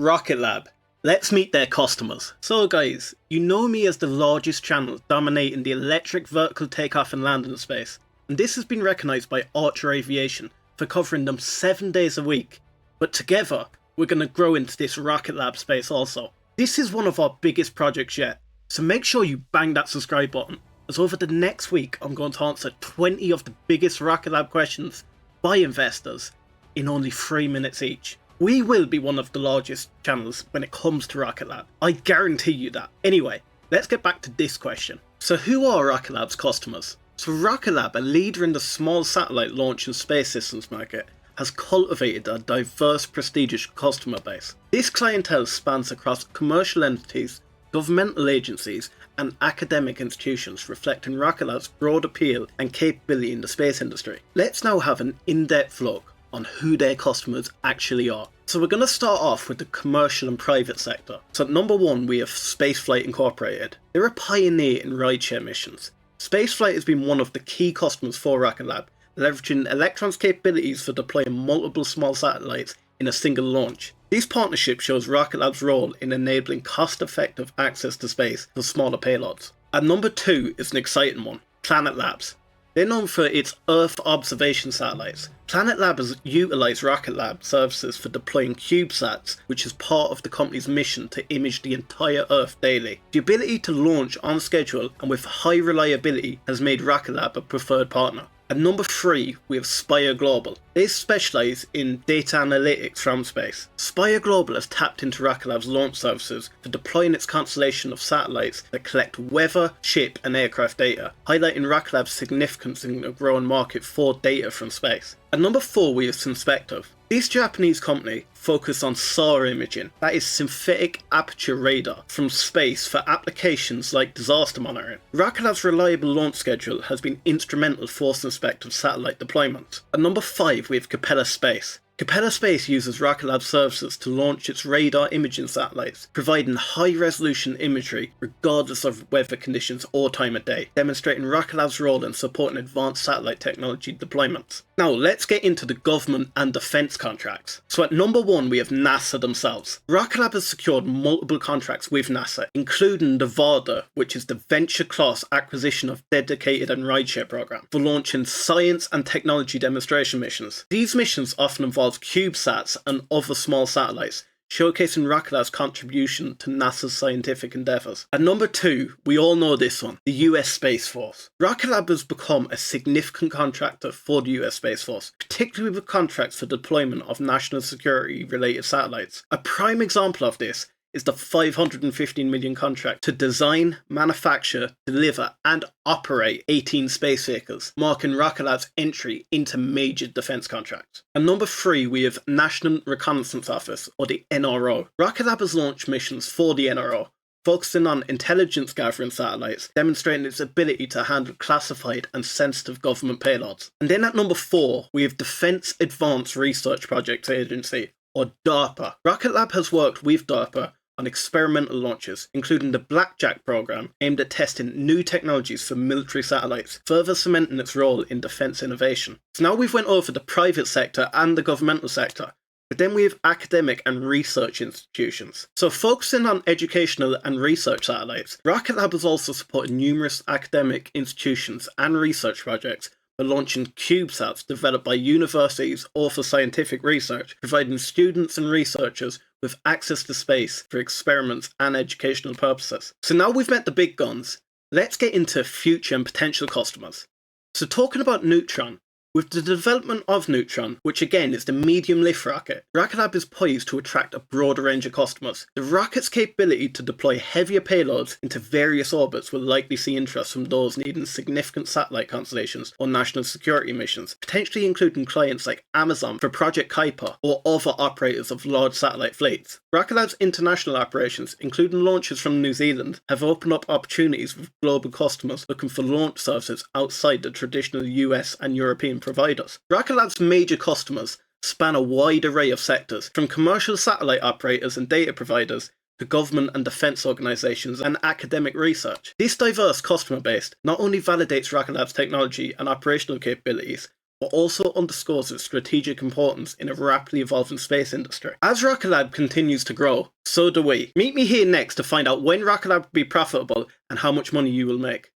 Rocket Lab. Let's meet their customers. So guys, you know me as the largest channel dominating the electric vertical takeoff and landing space, and this has been recognised by Archer Aviation for covering them 7 days a week. But together, we're going to grow into this Rocket Lab space also. This is one of our biggest projects yet, so make sure you bang that subscribe button, as over the next week I'm going to answer 20 of the biggest Rocket Lab questions by investors in only 3 minutes each. We will be one of the largest channels when it comes to Rocket Lab. I guarantee you that. Anyway, let's get back to this question. So who are Rocket Lab's customers? So Rocket Lab, a leader in the small satellite launch and space systems market, has cultivated a diverse, prestigious customer base. This clientele spans across commercial entities, governmental agencies, and academic institutions, reflecting Rocket Lab's broad appeal and capability in the space industry. Let's now have an in-depth look on who their customers actually are. So we're going to start off with the commercial and private sector. So at number one, we have Spaceflight Inc. They're a pioneer in rideshare missions. Spaceflight has been one of the key customers for Rocket Lab, leveraging Electron's capabilities for deploying multiple small satellites in a single launch. This partnership shows Rocket Lab's role in enabling cost-effective access to space for smaller payloads. At number two is an exciting one, Planet Labs. They're known for its Earth observation satellites. Planet Lab has utilised Rocket Lab services for deploying CubeSats, which is part of the company's mission to image the entire Earth daily. The ability to launch on schedule and with high reliability has made Rocket Lab a preferred partner. At number three, we have Spire Global. They specialise in data analytics from space. Spire Global has tapped into Rocket Lab's launch services for deploying its constellation of satellites that collect weather, ship and aircraft data, highlighting Rocket Lab's significance in the growing market for data from space. At number four, we have Synspective. This Japanese company focused on SAR imaging, that is synthetic aperture radar, from space for applications like disaster monitoring. Rocket Lab's reliable launch schedule has been instrumental for Synspective satellite deployments. At number five, we have Capella Space. Capella Space uses Rocket Lab services to launch its radar imaging satellites, providing high-resolution imagery regardless of weather conditions or time of day, demonstrating Rocket Lab's role in supporting advanced satellite technology deployments. Now let's get into the government and defence contracts. So at number one, we have NASA themselves. Rocket Lab has secured multiple contracts with NASA, including the VARDA, which is the Venture Class Acquisition of Dedicated and Rideshare Program, for launching science and technology demonstration missions. These missions often involve CubeSats and other small satellites, showcasing Rocket Lab's contribution to NASA's scientific endeavours. At number two, we all know this one, the US Space Force. Rocket Lab has become a significant contractor for the US Space Force, particularly with contracts for deployment of national security related satellites. A prime example of this is the $515 million contract to design, manufacture, deliver and operate 18 space vehicles, marking Rocket Lab's entry into major defence contracts. And number three, we have National Reconnaissance Office, or the NRO. Rocket Lab has launched missions for the NRO, focusing on intelligence gathering satellites, demonstrating its ability to handle classified and sensitive government payloads. And then at number four, we have Defence Advanced Research Projects Agency, or DARPA. Rocket Lab has worked with DARPA on experimental launches, including the Blackjack program aimed at testing new technologies for military satellites, further cementing its role in defence innovation. So now we've went over the private sector and the governmental sector, but then we have academic and research institutions. So focusing on educational and research satellites, Rocket Lab has also supported numerous academic institutions and research projects for launching CubeSats developed by universities or for scientific research, providing students and researchers with access to space for experiments and educational purposes. So now we've met the big guns, let's get into future and potential customers. So talking about Neutron, with the development of Neutron, which again is the medium lift rocket, Rocket Lab is poised to attract a broader range of customers. The rocket's capability to deploy heavier payloads into various orbits will likely see interest from those needing significant satellite constellations or national security missions, potentially including clients like Amazon for Project Kuiper or other operators of large satellite fleets. Rocket Lab's international operations, including launches from New Zealand, have opened up opportunities with global customers looking for launch services outside the traditional US and European providers. Rocket Lab's major customers span a wide array of sectors, from commercial satellite operators and data providers to government and defence organisations and academic research. This diverse customer base not only validates Rocket Lab's technology and operational capabilities, but also underscores its strategic importance in a rapidly evolving space industry. As Rocket Lab continues to grow, so do we. Meet me here next to find out when Rocket Lab will be profitable and how much money you will make.